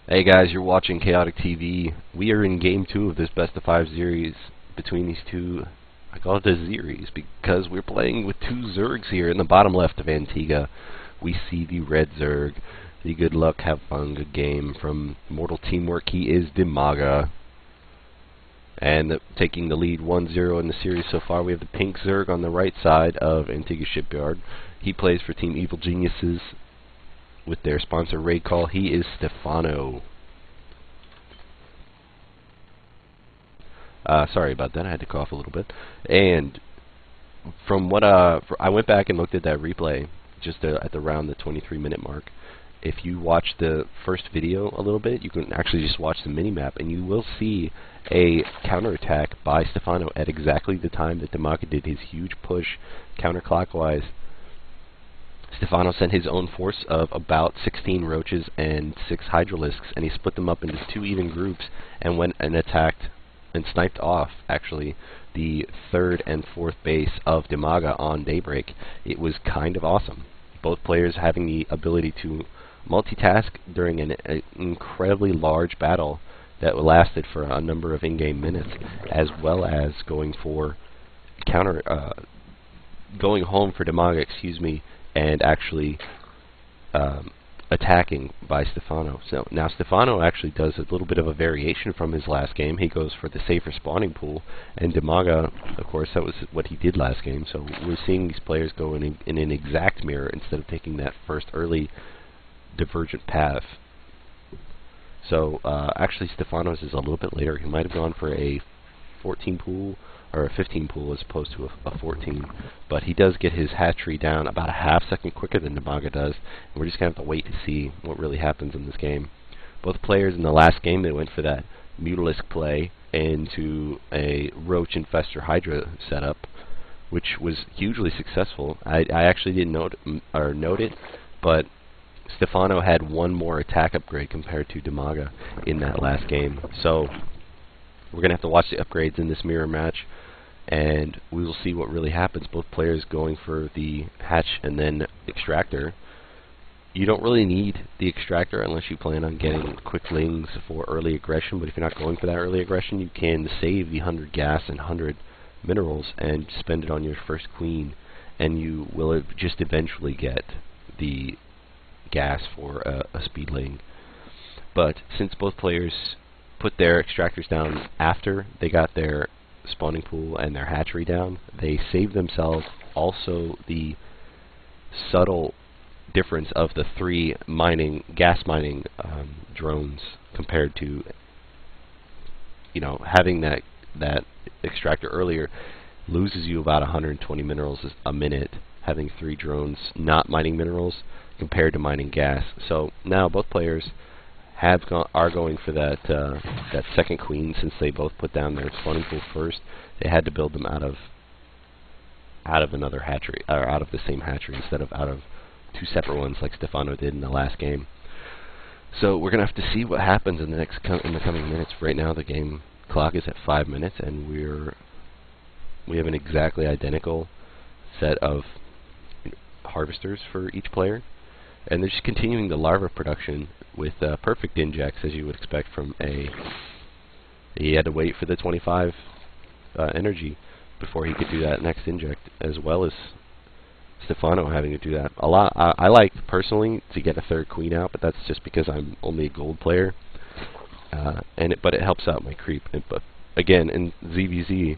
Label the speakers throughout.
Speaker 1: Hey guys, you're watching Chaotic TV. We are in Game 2 of this Best of 5 series between these two. I call it a series because we're playing with two Zergs here. In the bottom left of Antigua, we see the red Zerg. The good luck, have fun, good game. From Mortal Teamwork, he is Dimaga. And taking the lead 1-0 in the series so far, we have the pink Zerg on the right side of Antigua Shipyard. He plays for Team Evil Geniuses with their sponsor Raid Call. He is Stephano. Sorry about that, I had to cough a little bit. And from what I went back and looked at that replay just at around the 23-minute mark. If you watch the first video a little bit, you can actually just watch the mini-map, and you will see a counterattack by Stephano at exactly the time that Dimaga did his huge push counterclockwise. Stephano sent his own force of about 16 roaches and 6 hydralisks, and he split them up into 2 even groups and went and attacked and sniped off, actually, the 3rd and 4th base of Dimaga on Daybreak. It was kind of awesome. Both players having the ability to multitask during an incredibly large battle that lasted for a number of in-game minutes, as well as going home for Dimaga, excuse me, and actually attacking by Stephano. So now Stephano actually does a little bit of a variation from his last game. He goes for the safer spawning pool, and Dimaga, of course, that was what he did last game. So we're seeing these players go in an exact mirror instead of taking that first early divergent path. So actually Stephano's is a little bit later. He might have gone for a 14 pool or a 15 pool as opposed to a 14, but he does get his hatchery down about a half second quicker than Dimaga does, and we're just going to have to wait to see what really happens in this game. Both players in the last game, they went for that Mutalisk play into a Roach Infestor Hydra setup, which was hugely successful. I actually didn't note it, but Stephano had one more attack upgrade compared to Dimaga in that last game. So we're going to have to watch the upgrades in this mirror match, and we will see what really happens. Both players going for the hatch and then extractor. You don't really need the extractor unless you plan on getting quick lings for early aggression, but if you're not going for that early aggression, you can save the 100 gas and 100 minerals and spend it on your first queen, and you will just eventually get the gas for a speedling. But since both players put their extractors down after they got their spawning pool and their hatchery down, they saved themselves also the subtle difference of the 3 gas mining drones compared to, you know, having that extractor earlier loses you about 120 minerals a minute, having 3 drones not mining minerals compared to mining gas. So now both players are going for that that second queen. Since they both put down their spawning pool first, they had to build them out of another hatchery, or out of the same hatchery instead of out of 2 separate ones like Stephano did in the last game. So we're gonna have to see what happens in the coming minutes. Right now the game clock is at 5 minutes, and we have an exactly identical set of harvesters for each player. And they're just continuing the larva production with perfect injects, as you would expect from a... He had to wait for the 25 energy before he could do that next inject, as well as Stephano having to do that. I like, personally, to get a 3rd queen out, but that's just because I'm only a gold player. But it helps out my creep. But again, in ZVZ,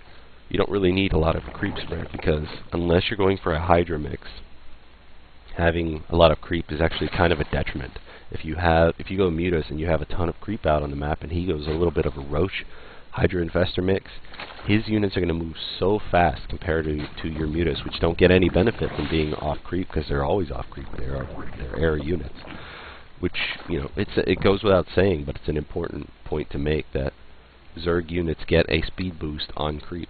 Speaker 1: you don't really need a lot of creep spread, because unless you're going for a Hydra mix, having a lot of creep is actually kind of a detriment. If you go Mutas and you have a ton of creep out on the map, and he goes a little bit of a Roach Hydra Infestor mix, his units are going to move so fast compared to your Mutas, which don't get any benefit from being off creep, because they're always off creep. They're air units, which, you know, it goes without saying, but it's an important point to make, that Zerg units get a speed boost on creep,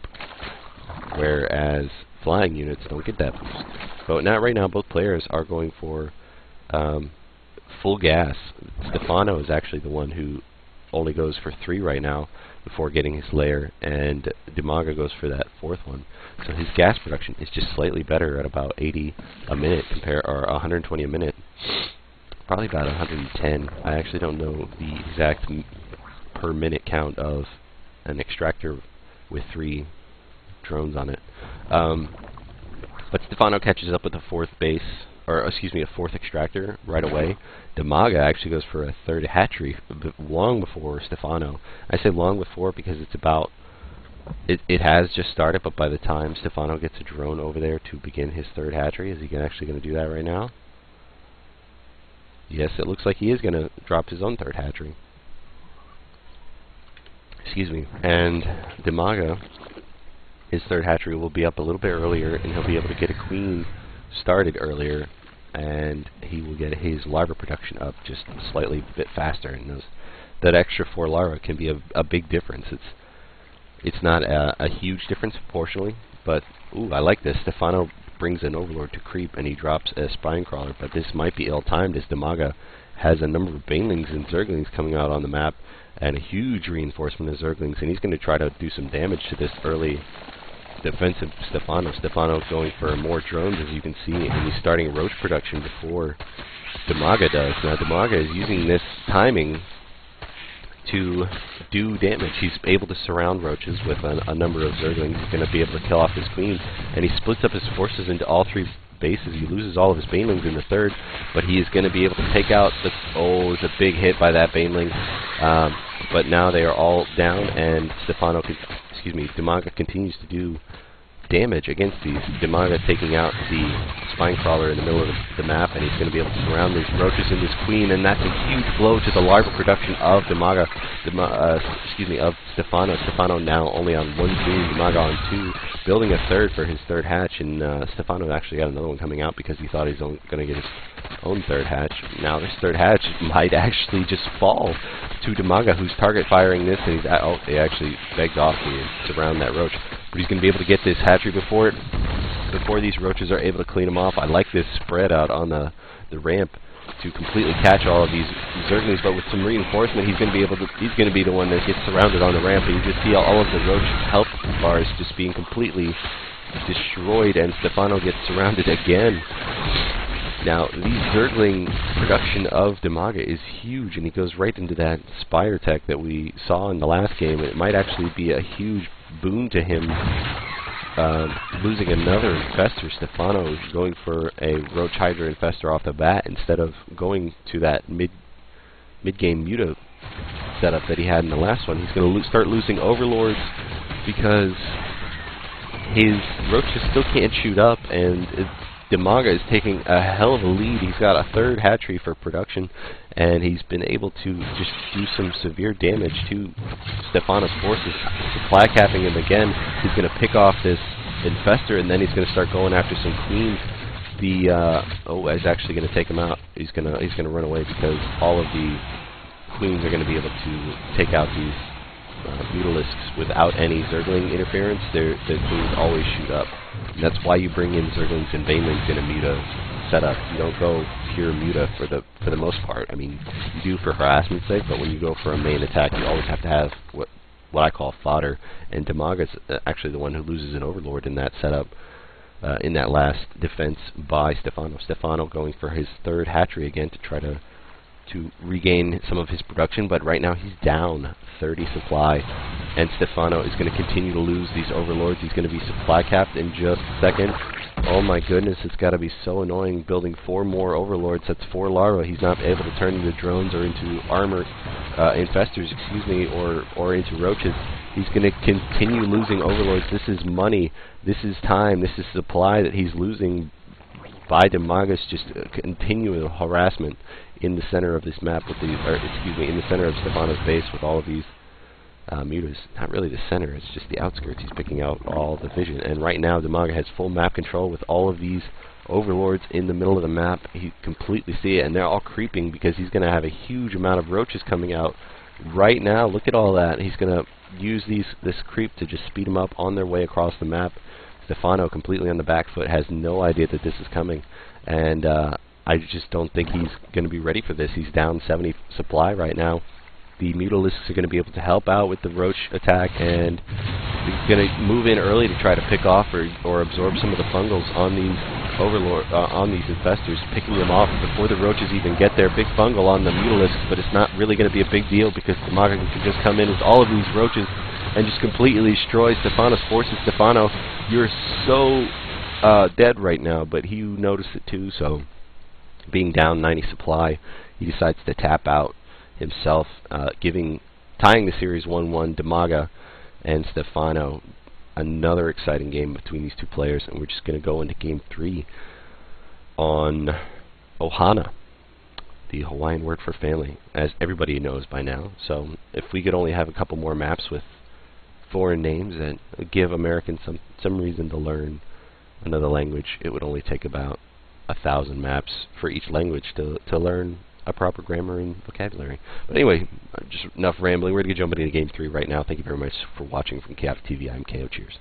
Speaker 1: whereas flying units don't get that boost. But right now both players are going for full gas. Stephano is actually the one who only goes for 3 right now before getting his lair, and Dimaga goes for that 4th one. So his gas production is just slightly better at about 80 a minute or 120 a minute. probably about 110. I actually don't know the exact per minute count of an extractor with 3 drones on it. But Stephano catches up with a 4th base, or excuse me, a 4th extractor right away. Dimaga actually goes for a 3rd hatchery long before Stephano. I say long before because it's about, it has just started, but by the time Stephano gets a drone over there to begin his 3rd hatchery, is he actually going to do that right now? Yes, it looks like he is going to drop his own 3rd hatchery. Excuse me. And Dimaga, his 3rd hatchery will be up a little bit earlier, and he'll be able to get a queen started earlier, and he will get his larva production up just slightly bit faster. And that extra 4 larvae can be a big difference. It's not a huge difference proportionally, but ooh, I like this. Stephano brings an overlord to creep, and he drops a spine crawler, but this might be ill-timed as Dimaga has a number of banelings and zerglings coming out on the map, and a huge reinforcement of zerglings, and he's going to try to do some damage to this early defensive Stephano. Stephano going for more drones, as you can see, and he's starting roach production before Dimaga does. Now Dimaga is using this timing to do damage. He's able to surround roaches with a number of zerglings. He's going to be able to kill off his queen, and he splits up his forces into all 3 bases. He loses all of his banelings in the 3rd, but he is going to be able to take out the... Oh, it's a big hit by that baneling. But now they are all down, and Stephano, Dimaga continues to do damage against these. Dimaga taking out the spine crawler in the middle of the map, and he's going to be able to surround these roaches and this queen, and that's a huge blow to the larva production of of Stephano. Stephano now only on 1 queen, Dimaga on 2, building a 3rd for his 3rd hatch, and Stephano actually got another one coming out because he thought he was going to get his own 3rd hatch. Now this 3rd hatch might actually just fall to Dimaga, who's target firing this, and he's he actually begged off to surround that roach. But he's going to be able to get this hatchery before these roaches are able to clean him off. I like this spread out on the ramp to completely catch all of these zerglings, but with some reinforcement, he's going to be the one that gets surrounded on the ramp, and you just see all of the roach health bars just being completely destroyed, and Stephano gets surrounded again. Now, the zergling production of Dimaga is huge, and he goes right into that spire tech that we saw in the last game. It might actually be a huge boon to him losing another infestor. Stephano is going for a Roach Hydra infestor off the bat instead of going to that mid-game muta setup that he had in the last one. He's going to start losing overlords because his roaches still can't shoot up, and Dimaga is taking a hell of a lead. He's got a 3rd hatchery for production, and he's been able to just do some severe damage to Stephano's forces. Supply capping him again. He's going to pick off this infestor, and then he's going to start going after some queens. He's actually going to take him out. He's going to run away because all of the queens are going to be able to take out these mutalisks without any zergling interference. The queens always shoot up. And that's why you bring in zerglings and banelings in a muta setup. You don't go pure muta for the most part. I mean, you do for harassment's sake, but when you go for a main attack, you always have to have what I call fodder. And Dimaga's actually the one who loses an overlord in that setup, in that last defense by Stephano. Stephano going for his 3rd hatchery again to try to regain some of his production, but right now he's down 30 supply, and Stephano is going to continue to lose these overlords. He's going to be supply capped in just a second. Oh my goodness, it's got to be so annoying building 4 more overlords. That's 4 larvae. He's not able to turn into drones or into armor infestors, or into roaches. He's going to continue losing overlords. This is money. This is time. This is supply that he's losing by Dimaga's just continual harassment in the center of this map with in the center of Stephano's base with all of these mutas. Not really the center, it's just the outskirts. He's picking out all the vision, and right now Dimaga has full map control with all of these overlords in the middle of the map. He completely see it, and they're all creeping because he's going to have a huge amount of roaches coming out right now. Look at all that. He's going to use this creep to just speed them up on their way across the map. Stephano, completely on the back foot, has no idea that this is coming, and I just don't think he's going to be ready for this. He's down 70 supply right now. The mutalisks are going to be able to help out with the roach attack, and he's going to move in early to try to pick off or absorb some of the fungals on these overlord on these investors, picking them off before the roaches even get there. Big bungle on the Mutalisk, but it's not really going to be a big deal because Dimaga can just come in with all of these roaches and just completely destroy Stephano. Forces Stephano, you're so dead right now, but he noticed it too, so being down 90 supply, he decides to tap out himself, tying the series 1-1. Dimaga and Stephano. Another exciting game between these two players, and we're just going to go into Game 3 on Ohana, the Hawaiian word for family, as everybody knows by now. So if we could only have a couple more maps with foreign names and give Americans some reason to learn another language, it would only take about 1,000 maps for each language to learn a proper grammar and vocabulary. But anyway, just enough rambling. We're going to jump into Game 3 right now. Thank you very much for watching from Chaotic TV. I'm KO. Cheers.